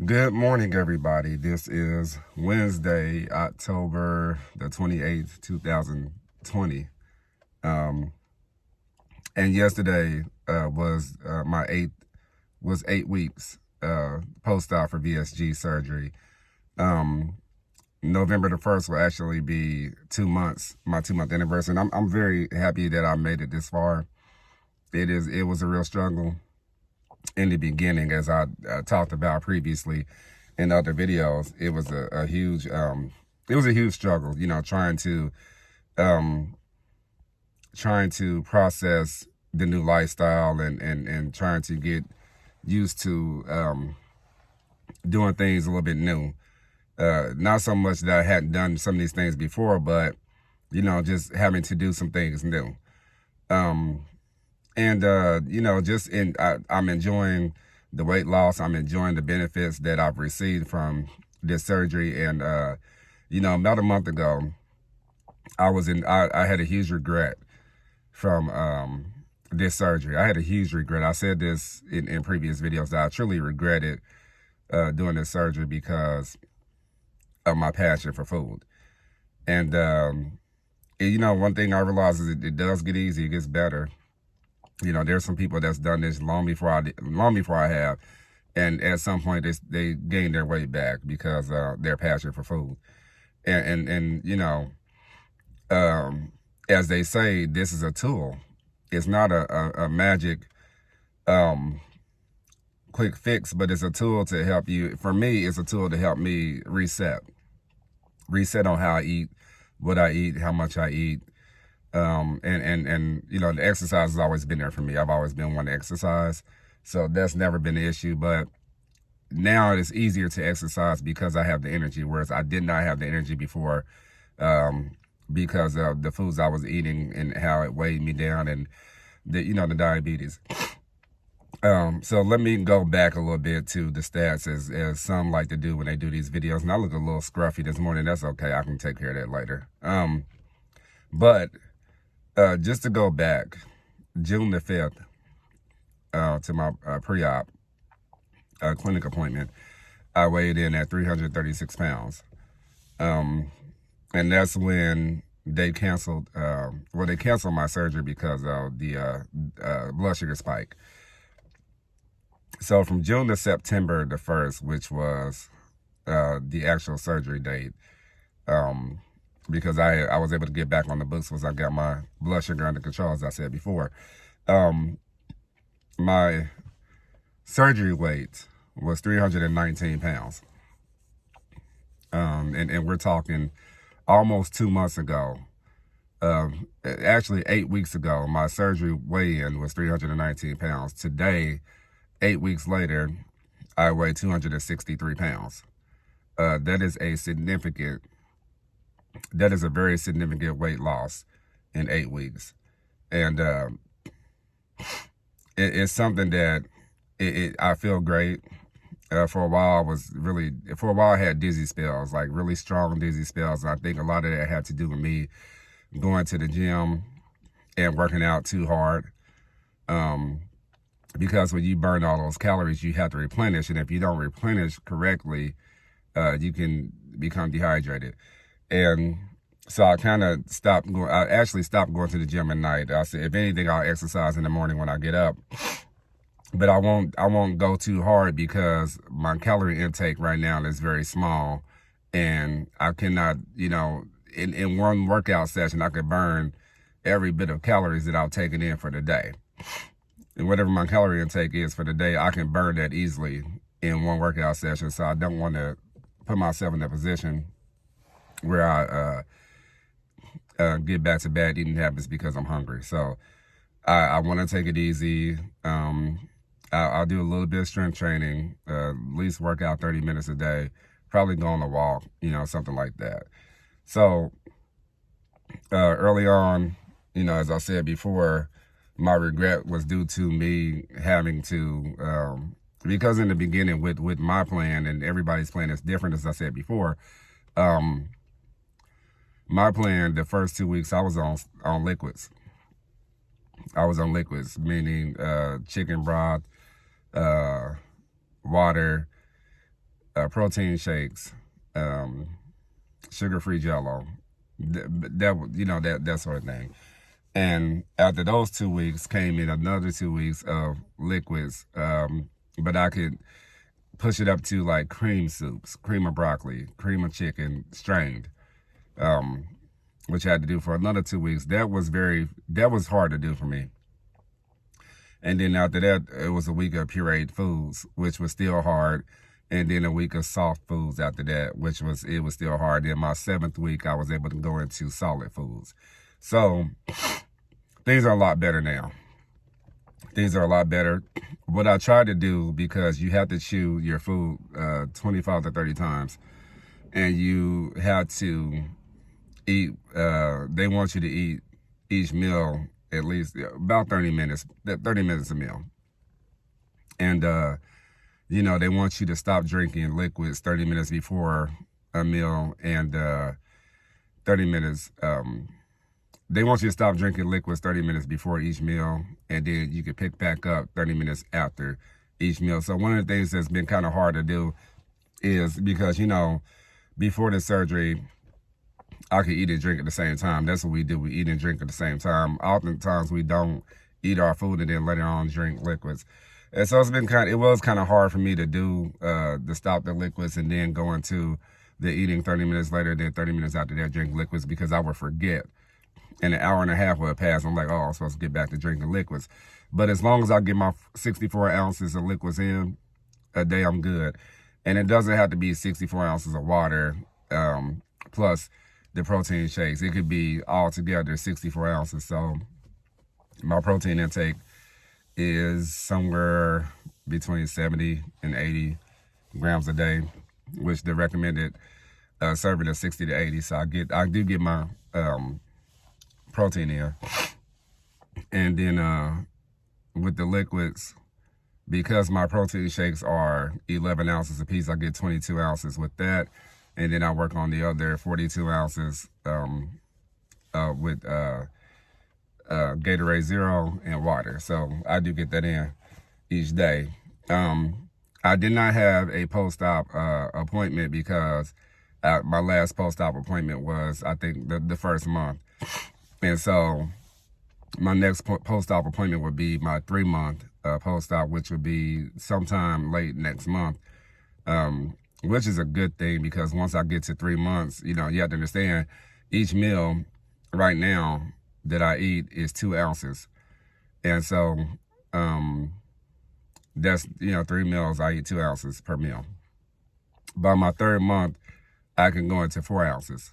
Good morning, everybody. This is Wednesday, October the 28th, 2020. Um, and yesterday was 8 weeks post-op for VSG surgery. November the 1st will actually be 2 months, my 2-month anniversary. And I'm very happy that I made it this far. It was a real struggle in the beginning, as I talked about previously in other videos. It was a huge struggle, trying to process the new lifestyle and trying to get used to doing things a little bit new. Not so much that I hadn't done some of these things before, but just having to do some things new. I'm enjoying the weight loss. I'm enjoying the benefits that I've received from this surgery. And, about a month ago, I had a huge regret from this surgery. I had a huge regret. I said this in previous videos that I truly regretted doing this surgery because of my passion for food. And, one thing I realized is it does get easy. It gets better. There's some people that's done this long before I have, and at some point they gain their weight back because their passion for food. And as they say, this is a tool. It's not a magic quick fix, but it's a tool to help you. For me, it's a tool to help me reset on how I eat, what I eat, how much I eat. The exercise has always been there for me. I've always been one to exercise, so that's never been an issue. But now it's easier to exercise because I have the energy, whereas I did not have the energy before, because of the foods I was eating and how it weighed me down, and the diabetes. So let me go back a little bit to the stats, as some like to do when they do these videos. And I look a little scruffy this morning. That's okay. I can take care of that later. But just to go back, June the 5th, to my pre-op clinic appointment, I weighed in at 336 pounds. And that's when they canceled, they canceled my surgery because of the blood sugar spike. So from June to September the 1st, which was the actual surgery date, because I was able to get back on the books once I got my blood sugar under control, as I said before. My surgery weight was 319 pounds. And we're talking almost 2 months ago. Actually, 8 weeks ago, my surgery weigh-in was 319 pounds. Today, 8 weeks later, I weigh 263 pounds. That is a very significant weight loss in 8 weeks. And it's something that I feel great. For a while, I had dizzy spells, like really strong dizzy spells. And I think a lot of that had to do with me going to the gym and working out too hard. Because when you burn all those calories, you have to replenish. And if you don't replenish correctly, you can become dehydrated. And so I kind of stopped going. I actually stopped going to the gym at night. I said, if anything, I'll exercise in the morning when I get up. But I won't go too hard because my calorie intake right now is very small. And I cannot, in one workout session, I could burn every bit of calories that I've taken in for the day. And whatever my calorie intake is for the day, I can burn that easily in one workout session. So I don't want to put myself in a position where I get back to bad eating habits because I'm hungry. So I want to take it easy. I'll do a little bit of strength training, at least work out 30 minutes a day, probably go on a walk, something like that. So early on, as I said before, my regret was due to me having to, because in the beginning with my plan, and everybody's plan is different, as I said before, my plan, the first 2 weeks, I was on liquids. I was on liquids, meaning chicken broth, water, protein shakes, sugar-free Jello, that sort of thing. And after those 2 weeks came in another 2 weeks of liquids, but I could push it up to like cream soups, cream of broccoli, cream of chicken, strained, which I had to do for another 2 weeks. That was hard to do for me. And then after that, it was a week of pureed foods, which was still hard. And then a week of soft foods after that, it was still hard. Then my 7th week, I was able to go into solid foods. So things are a lot better now. Things are a lot better. What I tried to do, because you have to chew your food 25 to 30 times, and you have to eat, they want you to eat each meal at least about 30 minutes a meal. And, they want you to stop drinking liquids 30 minutes before a meal, and 30 minutes, they want you to stop drinking liquids 30 minutes before each meal, and then you can pick back up 30 minutes after each meal. So one of the things that's been kind of hard to do is because, before the surgery, I could eat and drink at the same time. That's what we do. We eat and drink at the same time. Oftentimes we don't eat our food and then later on drink liquids. And so it was kind of hard for me to do, to stop the liquids and then go into the eating 30 minutes later, then 30 minutes after that drink liquids, because I would forget. And an hour and a half would pass. I'm like, oh, I'm supposed to get back to drinking liquids. But as long as I get my 64 ounces of liquids in a day, I'm good. And it doesn't have to be 64 ounces of water plus the protein shakes. It could be all together 64 ounces. So my protein intake is somewhere between 70 and 80 grams a day, which the recommended serving is 60 to 80. So I do get my protein in. And then with the liquids, because my protein shakes are 11 ounces a piece, I get 22 ounces with that. And then I work on the other 42 ounces with Gatorade Zero and water. So I do get that in each day. I did not have a post-op appointment because my last post-op appointment was, I think, the first month. And so my next post-op appointment would be my 3-month post-op, which would be sometime late next month, which is a good thing, because once I get to 3 months, you have to understand, each meal right now that I eat is 2 ounces. And so that's, 3 meals, I eat 2 ounces per meal. By my 3rd month, I can go into 4 ounces.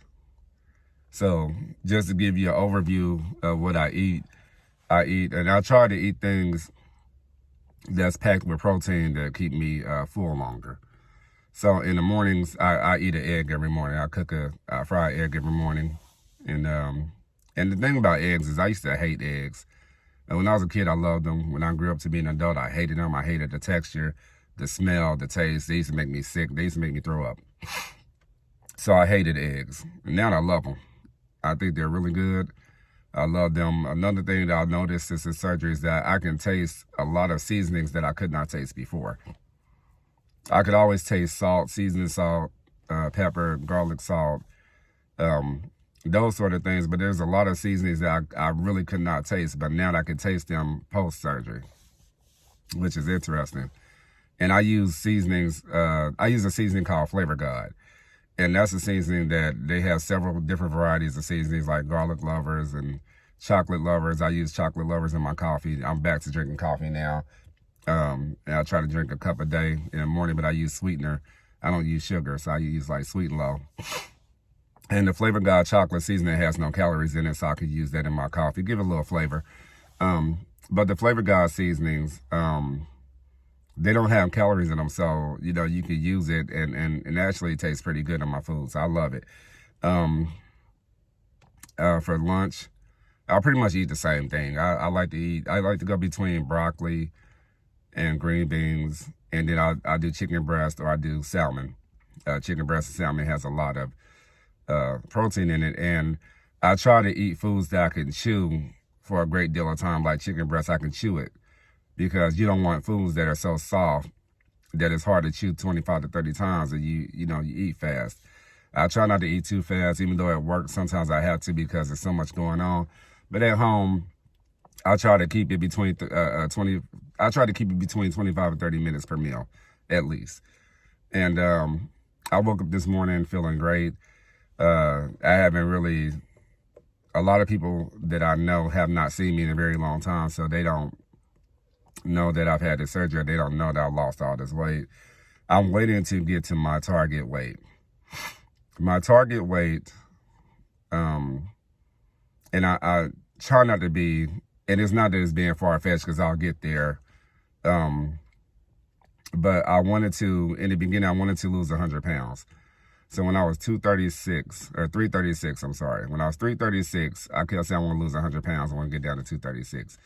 So just to give you an overview of what I eat, and I try to eat things that's packed with protein that keep me full longer. So in the mornings, I eat an egg every morning. I cook a fried egg every morning. And the thing about eggs is I used to hate eggs. And when I was a kid, I loved them. When I grew up to be an adult, I hated them. I hated the texture, the smell, the taste. They used to make me sick. They used to make me throw up. So I hated eggs. And now I love them. I think they're really good. I love them. Another thing that I noticed since the surgery is that I can taste a lot of seasonings that I could not taste before. I could always taste salt, seasoning salt, pepper, garlic salt, those sort of things. But there's a lot of seasonings that I really could not taste. But now I can taste them post-surgery, which is interesting. And I use seasonings. I use a seasoning called Flavor God. And that's a seasoning that they have several different varieties of seasonings, like garlic lovers and chocolate lovers. I use chocolate lovers in my coffee. I'm back to drinking coffee now. And I try to drink a cup a day in the morning, but I use sweetener. I don't use sugar, so I use like Sweet and Low. And the Flavor God chocolate seasoning has no calories in it, so I could use that in my coffee, give it a little flavor. But the Flavor God seasonings, they don't have calories in them, so you can use it, and actually it tastes pretty good on my food, so I love it. For lunch, I pretty much eat the same thing. I like to go between broccoli and green beans, and then I do chicken breast, or I do salmon. Chicken breast and salmon has a lot of protein in it, and I try to eat foods that I can chew for a great deal of time. Like chicken breast, I can chew it, because you don't want foods that are so soft that it's hard to chew 25 to 30 times and you eat fast. I try not to eat too fast, even though at work sometimes I have to because there's so much going on. But at home, I try to keep it between 25 and 30 minutes per meal, at least. And I woke up this morning feeling great. I haven't really, a lot of people that I know have not seen me in a very long time, so they don't know that I've had the surgery. They don't know that I lost all this weight. I'm waiting to get to my target weight. My target weight, and I try not to be, and it's not that it's being far-fetched because I'll get there, but I wanted to, in the beginning, I wanted to lose 100 pounds. So when I was 336, I'm sorry. When I was 336, I kept saying I want to lose 100 pounds. I want to get down to 236.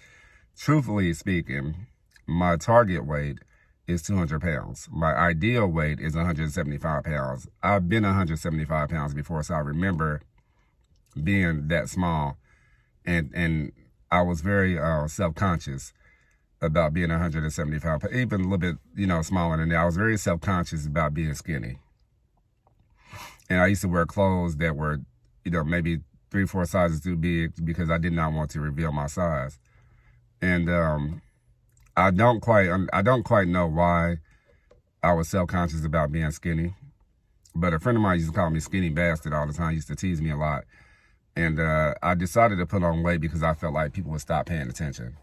Truthfully speaking, my target weight is 200 pounds. My ideal weight is 175 pounds. I've been 175 pounds before, so I remember being that small. And I was very self-conscious about being 175 pounds, even a little bit, smaller than that. I was very self-conscious about being skinny. And I used to wear clothes that were, maybe 3-4 sizes too big because I did not want to reveal my size. And I don't quite know why I was self-conscious about being skinny. But a friend of mine used to call me skinny bastard all the time. He used to tease me a lot. And I decided to put on weight because I felt like people would stop paying attention.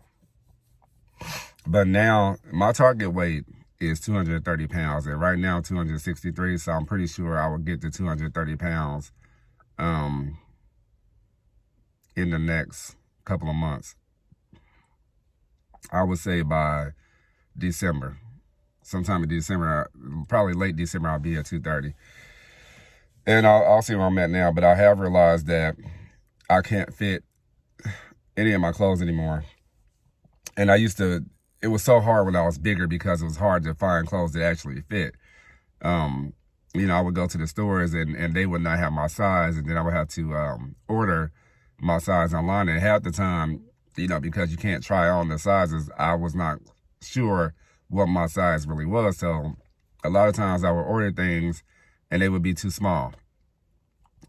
But now my target weight is 230 pounds, and right now 263, so I'm pretty sure I will get to 230 pounds in the next couple of months. I would say by December, sometime in December, probably late December, I'll be at 230. And I'll see where I'm at now, but I have realized that I can't fit any of my clothes anymore. And it was so hard when I was bigger because it was hard to find clothes that actually fit. I would go to the stores and they would not have my size, and then I would have to order my size online. And half the time, because you can't try on the sizes, I was not sure what my size really was. So a lot of times I would order things and they would be too small.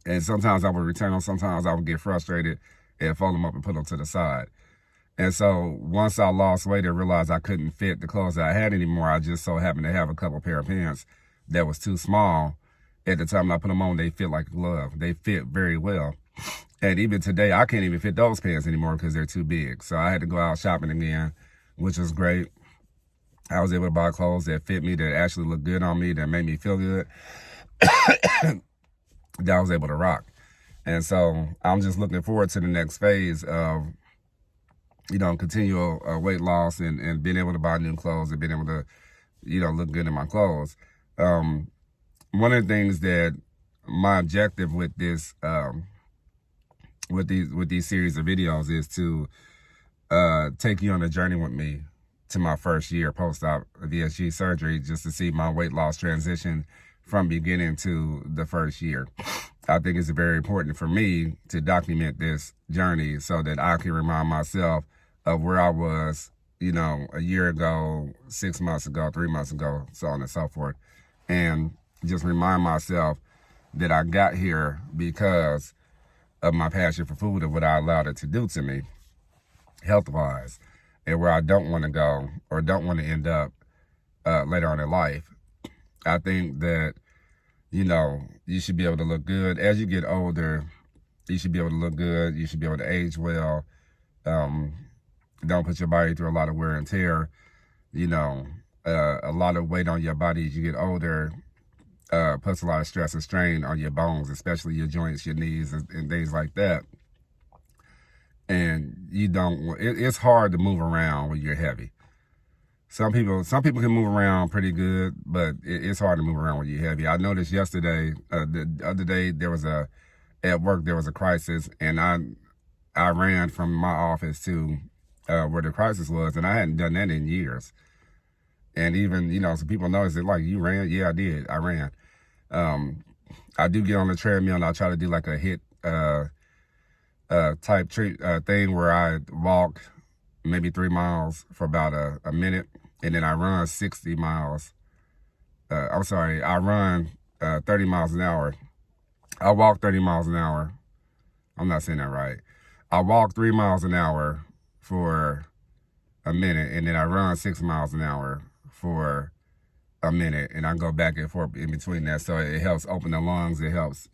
And sometimes I would return them. Sometimes I would get frustrated and fold them up and put them to the side. And so once I lost weight and realized I couldn't fit the clothes that I had anymore, I just so happened to have a couple pair of pants that was too small. At the time I put them on, they fit like a glove. They fit very well. And even today, I can't even fit those pants anymore because they're too big. So I had to go out shopping again, which was great. I was able to buy clothes that fit me, that actually looked good on me, that made me feel good, that I was able to rock. And so I'm just looking forward to the next phase of, continual weight loss and being able to buy new clothes and being able to, look good in my clothes. One of the things that my objective with this, with these series of videos is to take you on a journey with me to my first year post-op VSG surgery, just to see my weight loss transition from beginning to the first year. I think it's very important for me to document this journey so that I can remind myself of where I was, a year ago, 6 months ago, 3 months ago, so on and so forth. And just remind myself that I got here because of my passion for food and what I allowed it to do to me, health-wise, and where I don't want to go or don't want to end up later on in life. I think that, you should be able to look good. As you get older, you should be able to look good. You should be able to age well. Don't put your body through a lot of wear and tear. A lot of weight on your body as you get older puts a lot of stress and strain on your bones, especially your joints, your knees, and things like that. And it's hard to move around when you're heavy. Some people can move around pretty good, but it's hard to move around when you're heavy. I noticed yesterday, the other day, at work there was a crisis, and I ran from my office to where the crisis was, and I hadn't done that in years. And even, some people noticed it, like, you ran? Yeah, I did. I ran. I do get on the treadmill, and I try to do like a HIIT type thing where I walk maybe 3 miles for about a minute, and then I run 60 miles I run 30 miles an hour. I walk 30 miles an hour. I'm not saying that right. I walk 3 miles an hour for a minute, and then I run 6 miles an hour for a minute, and I go back and forth in between that. So it helps open the lungs. It helps,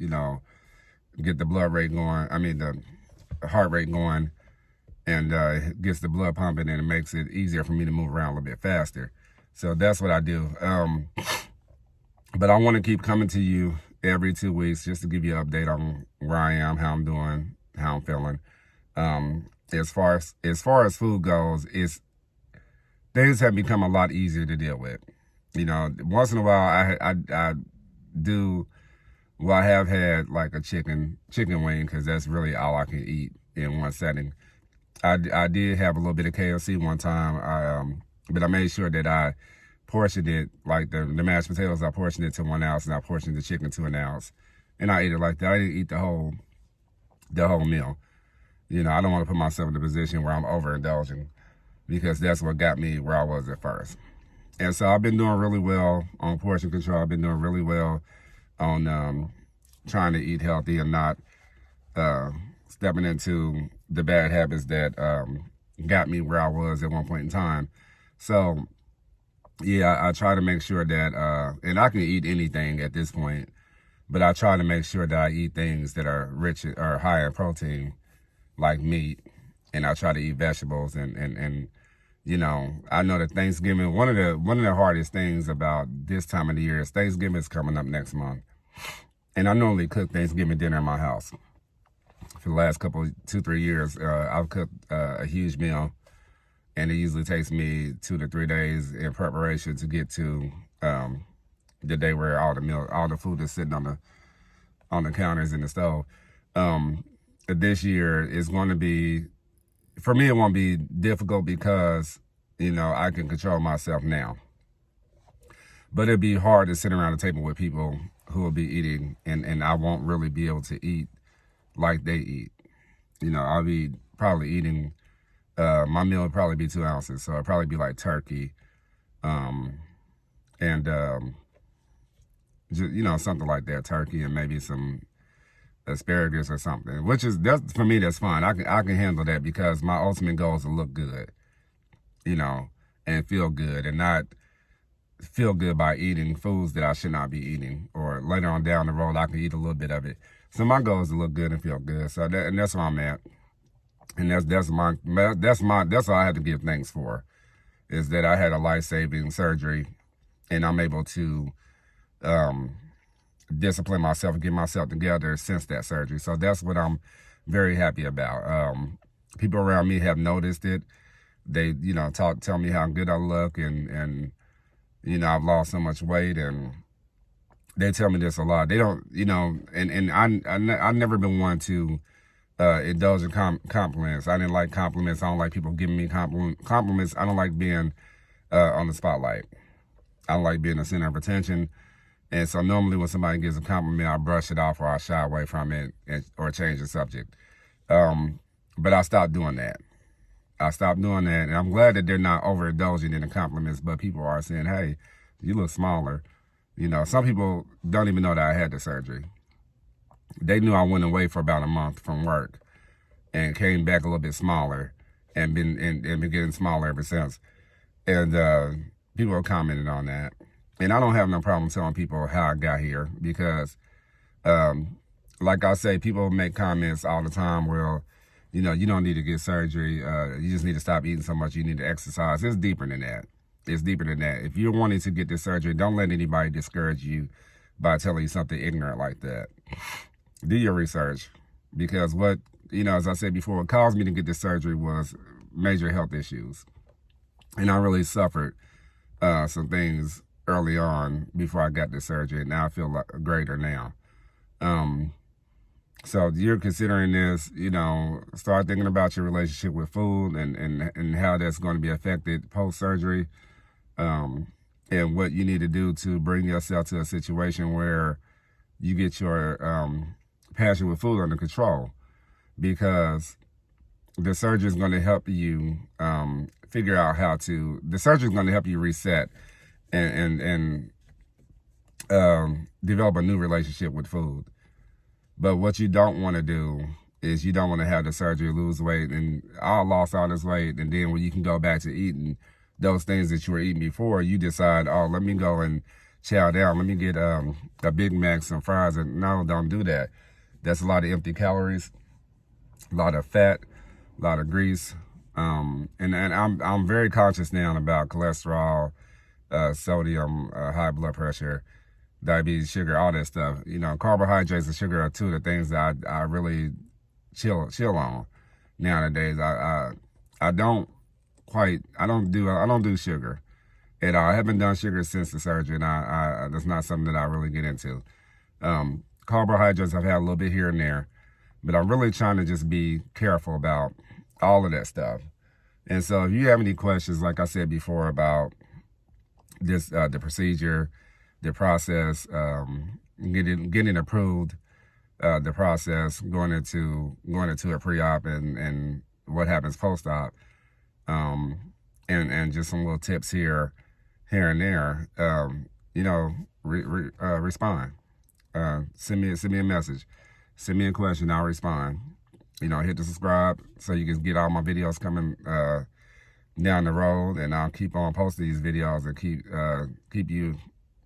get the blood rate going. I mean, the heart rate going, and gets the blood pumping, and it makes it easier for me to move around a little bit faster. So that's what I do. But I want to keep coming to you every 2 weeks just to give you an update on where I am, how I'm doing, how I'm feeling. As far as food goes, things have become a lot easier to deal with. Once in a while I do. Well, I have had like a chicken wing, because that's really all I can eat in one setting. I did have a little bit of KFC one time, but I made sure that I portioned it, like the mashed potatoes, I portioned it to 1 ounce, and I portioned the chicken to 1 ounce, and I ate it like that. I didn't eat the whole meal. I don't want to put myself in a position where I'm overindulging, because that's what got me where I was at first. And so I've been doing really well on portion control. I've been doing really well on trying to eat healthy and not stepping into the bad habits that got me where I was at one point in time. So yeah, I try to make sure that, and I can eat anything at this point, but I try to make sure that I eat things that are rich or high in protein, like meat, and I try to eat vegetables. And I know that Thanksgiving, one of the hardest things about this time of the year is Thanksgiving is coming up next month, and I normally cook Thanksgiving dinner in my house. For the last 2-3 years, I've cooked a huge meal. And it usually takes me 2 to 3 days in preparation to get to the day where all the food is sitting on the counters in the stove. This year is going to be, for me, it won't be difficult because I can control myself now. But it'd be hard to sit around the table with people who will be eating, and I won't really be able to eat like they eat. I'll be probably eating. My meal would probably be 2 ounces, so it'd probably be like turkey, and just, something like that, turkey and maybe some asparagus or something. That's for me, that's fine. I can handle that, because my ultimate goal is to look good, and feel good, and not feel good by eating foods that I should not be eating, or later on down the road I can eat a little bit of it. So my goal is to look good and feel good. So that's where I'm at. And that's all I have to give thanks for, is that I had a life-saving surgery, and I'm able to discipline myself and get myself together since that surgery. So that's what I'm very happy about. People around me have noticed it. They, tell me how good I look, and I've lost so much weight, and they tell me this a lot. They don't, and I've never been one to indulge in compliments. I didn't like compliments. I don't like people giving me compliments. I don't like being on the spotlight. I don't like being the center of attention. And so normally when somebody gives a compliment, I brush it off, or I shy away from it, or change the subject. But I stopped doing that. And I'm glad that they're not overindulging in the compliments, but people are saying, hey, you look smaller. Some people don't even know that I had the surgery. They knew I went away for about a month from work and came back a little bit smaller, and been getting smaller ever since. And people are commenting on that. And I don't have no problem telling people how I got here, because like I say, people make comments all the time, well, you don't need to get surgery. You just need to stop eating so much. You need to exercise. It's deeper than that. If you're wanting to get this surgery, don't let anybody discourage you by telling you something ignorant like that. Do your research, because as I said before, what caused me to get this surgery was major health issues. And I really suffered some things early on before I got this surgery, and now I feel greater now. So you're considering this, start thinking about your relationship with food, and how that's going to be affected post-surgery, and what you need to do to bring yourself to a situation where you get your passion with food under control, because the surgery is going to help you figure out the surgery is going to help you reset and develop a new relationship with food. But what you don't want to do is you don't want to have the surgery, lose weight, and I lost all this weight, and then when you can go back to eating those things that you were eating before, you decide, oh, let me go and chow down. Let me get a Big Mac, some fries, and no, don't do that. That's a lot of empty calories, a lot of fat, a lot of grease, and I'm very conscious now about cholesterol, sodium, high blood pressure, diabetes, sugar, all that stuff. You know, carbohydrates and sugar are two of the things that I really chill on nowadays. I don't do sugar at all. I haven't done sugar since the surgery, and that's not something that I really get into. Carbohydrates I've had a little bit here and there, but I'm really trying to just be careful about all of that stuff. And so if you have any questions, like I said before, about this, the procedure, the process, getting approved, the process, going into a pre-op, and what happens post-op, and just some little tips here and there, you know, respond. Send me a message, send me a question, I'll respond. You know, hit the subscribe so you can get all my videos coming down the road, and I'll keep on posting these videos and keep you,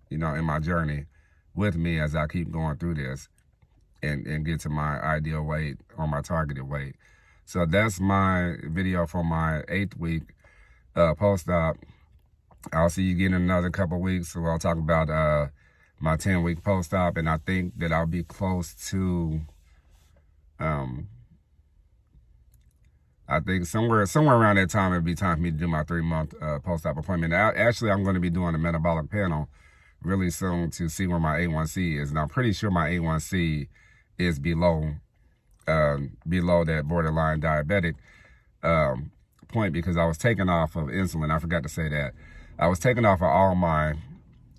you know, in my journey with me as I keep going through this and get to my ideal weight or my targeted weight. So that's my video for my 8th week post-op. I'll see you again in another couple weeks. So I'll talk about my 10-week post-op, and I think that I'll be close to, I think somewhere around that time, it'll be time for me to do my 3-month post-op appointment. Actually, I'm going to be doing a metabolic panel really soon to see where my A1C is. And I'm pretty sure my A1C is below that borderline diabetic point, because I was taken off of insulin. I forgot to say that. I was taken off of all my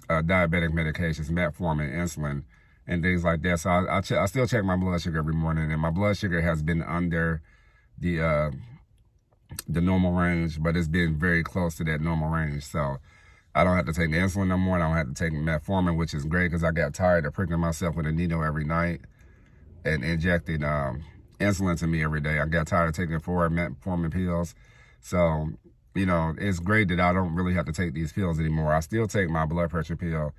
diabetic medications, metformin, insulin, and things like that. So I still check my blood sugar every morning, and my blood sugar has been under the normal range, but it's been very close to that normal range. So I don't have to take the insulin no more. I don't have to take metformin, which is great, because I got tired of pricking myself with a needle every night and injecting insulin to me every day. I got tired of taking 4 metformin pills. So, you know, it's great that I don't really have to take these pills anymore. I still take my blood pressure pill,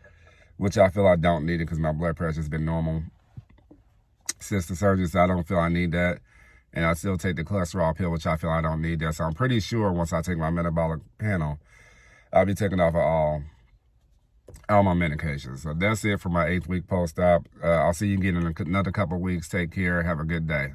which I feel I don't need it because my blood pressure has been normal since the surgery, so I don't feel I need that. And I still take the cholesterol pill, which I feel I don't need that. So I'm pretty sure once I take my metabolic panel, I'll be taking off of all my medications. So that's it for my 8th week post-op. I'll see you again in another couple of weeks. Take care. Have a good day.